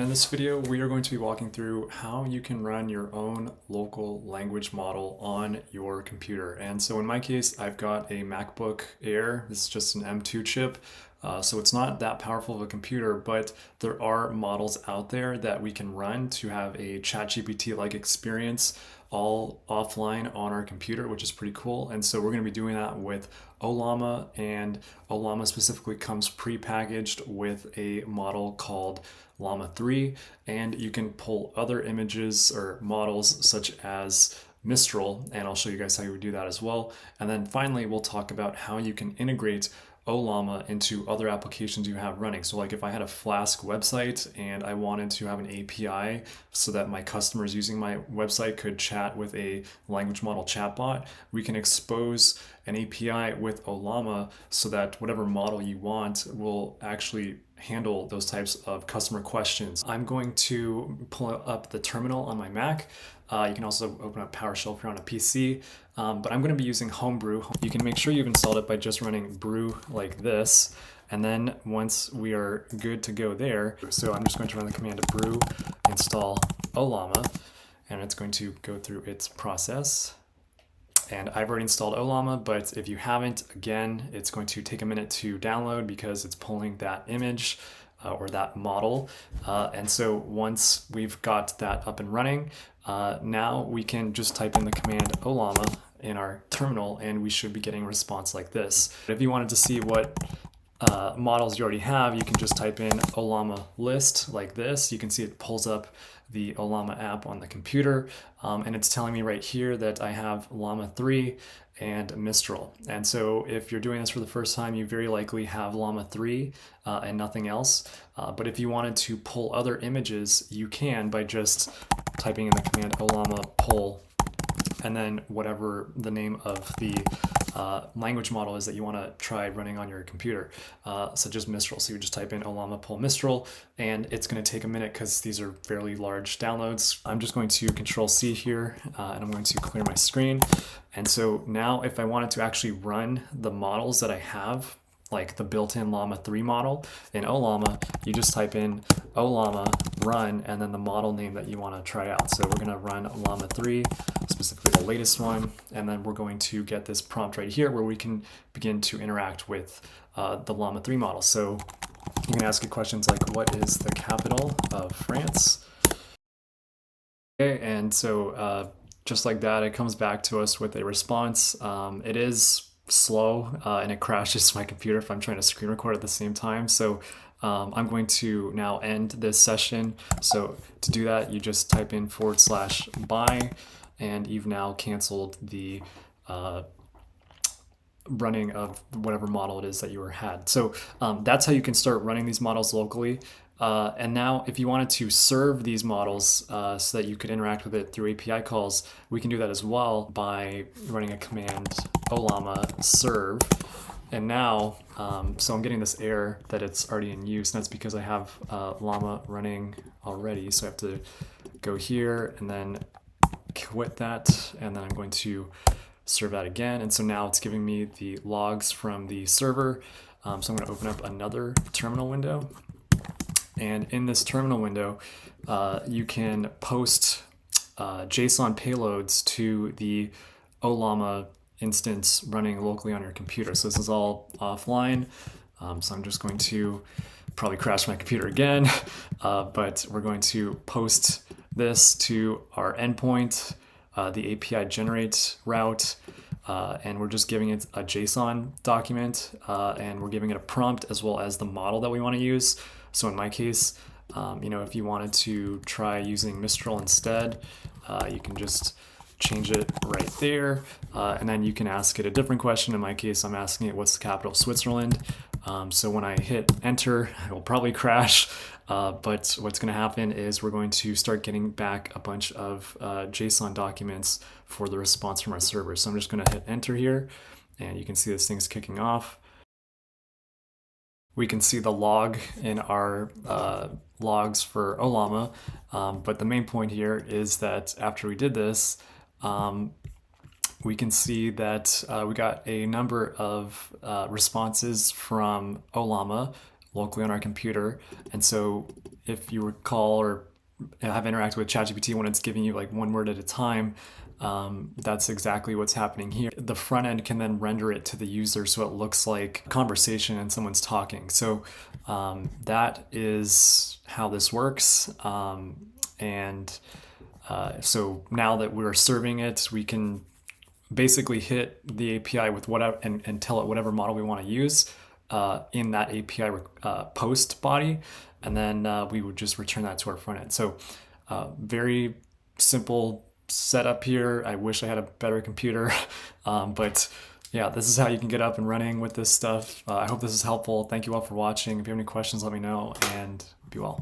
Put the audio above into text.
In this video, we are going to be walking through how you can run your own local language model on your computer. And so in my case, I've got a MacBook Air. This is just an M2 chip. So it's not that powerful of a computer, but there are models out there that we can run to have a ChatGPT-like experience all offline on our computer, which is pretty cool. And so we're going to be doing that with Ollama, and Ollama specifically comes pre-packaged with a model called Llama 3, and you can pull other images or models such as Mistral, and I'll show you guys how you would do that as well. And then finally, we'll talk about how you can integrate Ollama into other applications you have running. So like if I had a Flask website and I wanted to have an API so that my customers using my website could chat with a language model chatbot, we can expose an API with Ollama so that whatever model you want will actually handle those types of customer questions. I'm going to pull up the terminal on my Mac. You can also open up PowerShell if you're on a PC, but I'm going to be using Homebrew. You can make sure you've installed it by just running brew like this. And then once we are good to go there, so I'm just going to run the command brew install Ollama, and it's going to go through its process. And I've already installed Ollama, but if you haven't, again, it's going to take a minute to download because it's pulling that image or that model. And so once we've got that up and running, now we can just type in the command Ollama in our terminal and we should be getting a response like this. If you wanted to see what models you already have, you can just type in Ollama list like this. You can see it pulls up the Ollama app on the computer, and it's telling me right here that I have Llama 3 and Mistral. And so if you're doing this for the first time, you very likely have Llama 3 and nothing else. But if you wanted to pull other images, you can by just typing in the command Ollama pull and then whatever the name of the language model is that you want to try running on your computer, such as Mistral. So you just type in Ollama pull Mistral, and it's going to take a minute because these are fairly large downloads. I'm just going to Control C here, and I'm going to clear my screen. And so now if I wanted to actually run the models that I have, like the built-in Llama 3 model in Ollama, you just type in Ollama run and then the model name that you want to try out. So we're going to run Llama 3, specifically the latest one, and then we're going to get this prompt right here where we can begin to interact with the Llama 3 model. So you can ask it questions like, what is the capital of France? Okay, and so just like that, it comes back to us with a response. It is slow and it crashes my computer if I'm trying to screen record at the same time. So I'm going to now end this session. So to do that, you just type in /by, and you've now canceled the running of whatever model it is that you had. So that's how you can start running these models locally. And now if you wanted to serve these models so that you could interact with it through API calls, we can do that as well by running a command Ollama serve. And now, so I'm getting this error that it's already in use, and that's because I have Llama running already. So I have to go here and then quit that, and then I'm going to serve that again. And so now it's giving me the logs from the server. So I'm going to open up another terminal window. And in this terminal window, you can post JSON payloads to the Ollama instance running locally on your computer. So this is all offline. So I'm just going to probably crash my computer again, but we're going to post this to our endpoint, the API generate route, and we're just giving it a JSON document, and we're giving it a prompt as well as the model that we want to use. So in my case, if you wanted to try using Mistral instead, you can just change it right there, and then you can ask it a different question. In my case, I'm asking it what's the capital of Switzerland. So when I hit enter, it will probably crash, but what's going to happen is we're going to start getting back a bunch of JSON documents for the response from our server. So I'm just going to hit enter here, and you can see this thing's kicking off. We can see the log in our logs for Ollama, but the main point here is that after we did this, we can see that we got a number of responses from Ollama locally on our computer. And so if you recall or have interacted with ChatGPT when it's giving you like one word at a time, that's exactly what's happening here. The front end can then render it to the user so it looks like a conversation and someone's talking. So that is how this works. So now that we're serving it, we can basically hit the API with whatever and tell it whatever model we want to use in that API post body, and then we would just return that to our front end. So very simple setup here. I wish I had a better computer, but yeah, this is how you can get up and running with this stuff. I hope this is helpful. Thank you all for watching. If you have any questions, let me know, and be well.